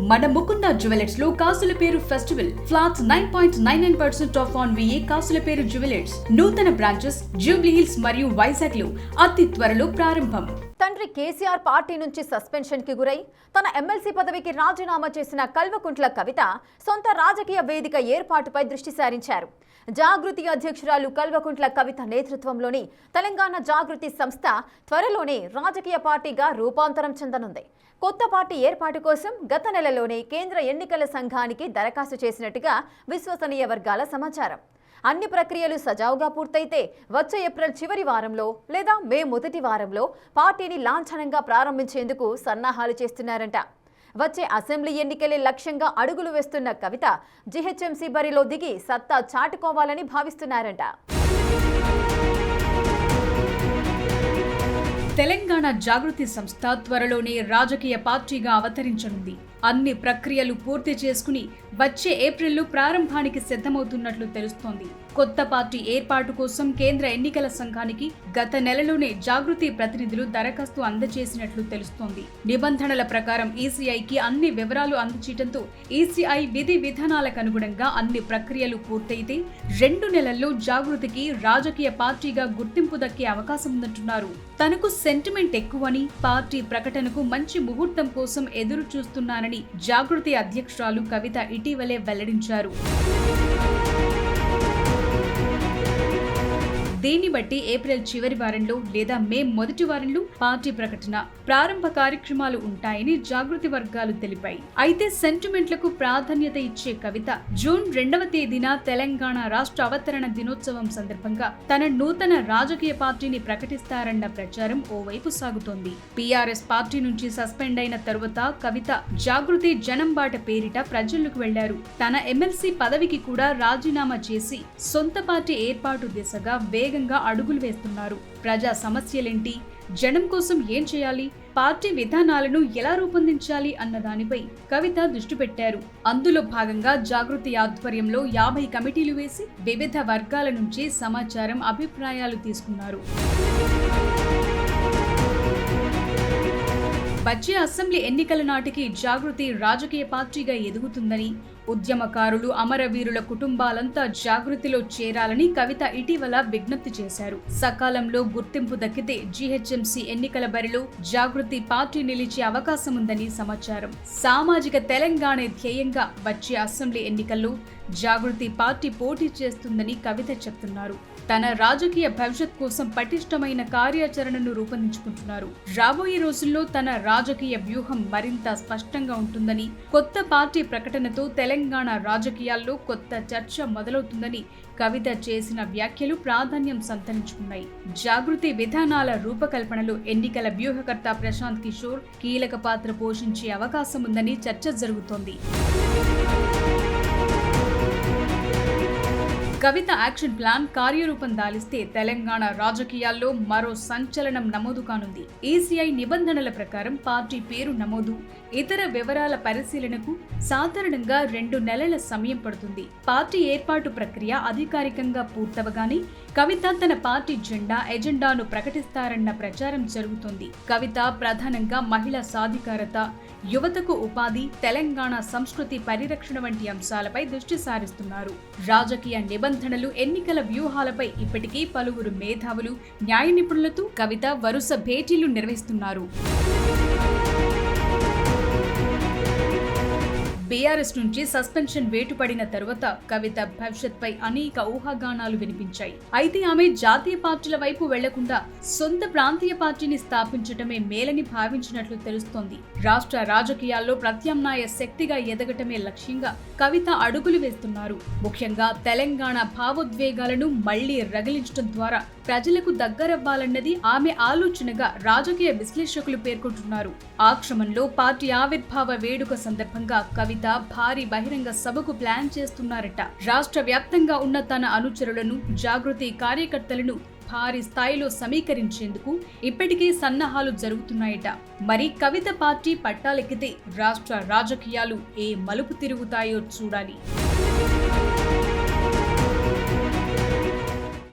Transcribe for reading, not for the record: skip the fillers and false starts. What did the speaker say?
మన ముకుంద జ్యువెలర్స్ లో కాసుల పేరు festival flats 9.99% of on VA కాసుల పేరు జ్యువెలర్స్ నూతన బ్రాంచెస్ జూబ్లీ హిల్స్ మరియు వైజాగ్ లో అతి త్వరలో ప్రారంభం. తండ్రి కేసీఆర్ పార్టీ నుంచి సస్పెన్షన్ కి గురై తన ఎమ్మెల్సీ పదవికి రాజీనామా చేసిన కల్వకుంట్ల కవిత సొంత రాజకీయ వేదిక ఏర్పాటుపై దృష్టి సారించారు. జాగృతి అధ్యక్షురాలు కల్వకుంట్ల కవిత నేతృత్వంలోని తెలంగాణ జాగృతి సంస్థ త్వరలోనే రాజకీయ పార్టీగా రూపాంతరం చెందనుంది. కొత్త పార్టీ ఏర్పాటు కోసం గత నెలలోనే కేంద్ర ఎన్నికల సంఘానికి దరఖాస్తు చేసినట్టుగా విశ్వసనీయ వర్గాల సమాచారం. అన్ని ప్రక్రియలు సజావుగా పూర్తయితే వచ్చే ఏప్రిల్ చివరి వారంలో లేదా మే మొదటి వారంలో పార్టీని లాంఛనంగా ప్రారంభించేందుకు సన్నాహాలు చేస్తున్నారంట. వచ్చే అసెంబ్లీ ఎన్నికలే లక్ష్యంగా అడుగులు వేస్తున్న కవిత జీహెచ్ఎంసీ బరిలో దిగి సత్తా చాటుకోవాలని భావిస్తున్నారంట. తెలంగాణ జాగృతి సంస్థ త్వరలోనే రాజకీయ పార్టీగా అవతరించనుంది. అన్ని ప్రక్రియలు పూర్తి చేసుకుని వచ్చే ఏప్రిల్లో ప్రారంభానికి సిద్ధమవుతున్నట్లు తెలుస్తోంది. కొత్త పార్టీ ఏర్పాటు కోసం కేంద్ర ఎన్నికల సంఘానికి గత నెలలోనే జాగృతి ప్రతినిధులు దరఖాస్తు అందజేసినట్లు తెలుస్తోంది. నిబంధనల ప్రకారం ఈసీఐకి అన్ని వివరాలు అందజేయడంతో ఈసీఐ విధి విధానాలకు అనుగుణంగా అన్ని ప్రక్రియలు పూర్తయితే 2 నెలల్లో జాగృతికి రాజకీయ పార్టీగా గుర్తింపు దక్కే అవకాశం ఉందంటున్నారు. తనకు సెంటిమెంట్ ఎక్కువని, పార్టీ ప్రకటనకు మంచి ముహూర్తం కోసం ఎదురు చూస్తున్నానని జాగృతి అధ్యక్షురాలు కవిత ఇటీవలే వెల్లడించారు. దీన్ని బట్టి ఏప్రిల్ చివరి వారంలో లేదా మే మొదటి వారంలో పార్టీ ప్రకటన, ప్రారంభ కార్యక్రమాలు ఉంటాయని జాగృతి వర్గాలు తెలిపాయి. అయితే సెంటిమెంట్లకు ప్రాధాన్యత ఇచ్చే కవిత జూన్ 2వ తేదీన తెలంగాణ రాష్ట్ర అవతరణ దినోత్సవం సందర్భంగా తన నూతన రాజకీయ పార్టీని ప్రకటిస్తారన్న ప్రచారం ఓవైపు సాగుతోంది. PRS పార్టీ నుంచి సస్పెండ్ అయిన తరువాత కవిత జాగృతి జనం బాట పేరిట ప్రజల్లోకి వెళ్లారు. తన ఎమ్మెల్సీ పదవికి కూడా రాజీనామా చేసి సొంత పార్టీ ఏర్పాటు దిశగా వేగంగా అడుగులు వేస్తున్నారు. ప్రజా సమస్యలేంటి, జనం కోసం ఏం చేయాలి, పార్టీ విధానాలను ఎలా రూపొందించాలి అన్న దానిపై కవిత దృష్టి పెట్టారు. అందులో భాగంగా జాగృతి ఆధ్వర్యంలో 50 కమిటీలు వేసి వివిధ వర్గాల నుంచి సమాచారం, అభిప్రాయాలు తీసుకున్నారు. వచ్చే అసెంబ్లీ ఎన్నికల నాటికి జాగృతి రాజకీయ పార్టీగా ఎదుగుతుందని, ఉద్యమకారులు, అమరవీరుల కుటుంబాలంతా జాగృతిలో చేరాలని కవిత ఇటీవల విజ్ఞప్తి చేశారు. సకాలంలో గుర్తింపు దక్కితే జీహెచ్ఎంసీ ఎన్నికల బరిలో జాగృతి పార్టీ నిలిచే అవకాశం ఉందని సమాచారం. సామాజిక తెలంగాణ ధ్యేయంగా వచ్చే అసెంబ్లీ ఎన్నికల్లో జాగృతి పార్టీ పోటీ చేస్తుందని కవిత చెప్తున్నారు. తన రాజకీయ భవిష్యత్ కోసం పటిష్టమైన కార్యాచరణను రూపొందించుకుంటున్నారు. రాబోయే రోజుల్లో తన రాజకీయ వ్యూహం మరింత స్పష్టంగా ఉంటుందని, కొత్త పార్టీ ప్రకటనతో తెలంగాణ రాజకీయాల్లో కొత్త చర్చ మొదలవుతుందని కవిత చేసిన వ్యాఖ్యలు ప్రాధాన్యం సంతరించుకున్నాయి. జాగృతి విధానాల రూపకల్పనలో ఎన్నికల వ్యూహకర్త ప్రశాంత్ కిషోర్ కీలక పాత్ర పోషించే అవకాశం ఉందని చర్చ జరుగుతోంది. కవిత యాక్షన్ ప్లాన్ కార్యరూపం దాలిస్తే తెలంగాణ రాజకీయాల్లో మరో సంచలనం నమోదు కానుంది. ఈసీఐ నిబంధనల ప్రకారం పార్టీ పేరు నమోదు, ఇతర వివరాల పరిశీలనకు సాధారణంగా 2 నెలల సమయం పడుతుంది. పార్టీ ఏర్పాటు ప్రక్రియ అధికారికంగా పూర్తవగానే కవిత తన పార్టీ ఎజెండాను ప్రకటిస్తారన్న ప్రచారం జరుగుతోంది. కవిత ప్రధానంగా మహిళా సాధికారత, యువతకు ఉపాధి, తెలంగాణ సంస్కృతి పరిరక్షణ వంటి అంశాలపై దృష్టి సారిస్తున్నారు. రాజకీయ నిబంధనలు, ఎన్నికల వ్యూహాలపై ఇప్పటికీ పలువురు మేధావులు, న్యాయ నిపుణులతో కవిత వరుస భేటీలు నిర్వహిస్తున్నారు. బీఆర్ఎస్ నుంచి సస్పెన్షన్ వేటుపడిన తరువాత కవిత భవిష్యత్పై అనేక ఊహాగానాలు వినిపించాయి. అయితే ఆమె జాతీయ పార్టీల వైపు వెళ్లకుండా సొంత ప్రాంతీయ పార్టీని స్థాపించటమే మేలని భావించినట్లు తెలుస్తోంది. రాష్ట్ర రాజకీయాల్లో ప్రత్యామ్నాయ శక్తిగా ఎదగటమే లక్ష్యంగా కవిత అడుగులు వేస్తున్నారు. ముఖ్యంగా తెలంగాణ భావోద్వేగాలను మళ్లీ రగిలించడం ద్వారా ప్రజలకు దగ్గరవ్వాలన్నది ఆమె ఆలోచనగా రాజకీయ విశ్లేషకులు పేర్కొంటున్నారు. ఆ క్రమంలో పార్టీ ఆవిర్భావ వేడుక సందర్భంగా కవిత భారీ బహిరంగ సభకు ప్లాన్ చేస్తున్నారట. రాష్ట్ర వ్యాప్తంగా ఉన్న తన అనుచరులను, జాగృతి కార్యకర్తలను భారీ స్థాయిలో సమీకరించేందుకు ఇప్పటికే సన్నాహాలు జరుగుతున్నాయట. మరి కవిత పార్టీ పట్టాలెక్కితే రాష్ట్ర రాజకీయాలు ఏ మలుపు తిరుగుతాయో చూడాలి.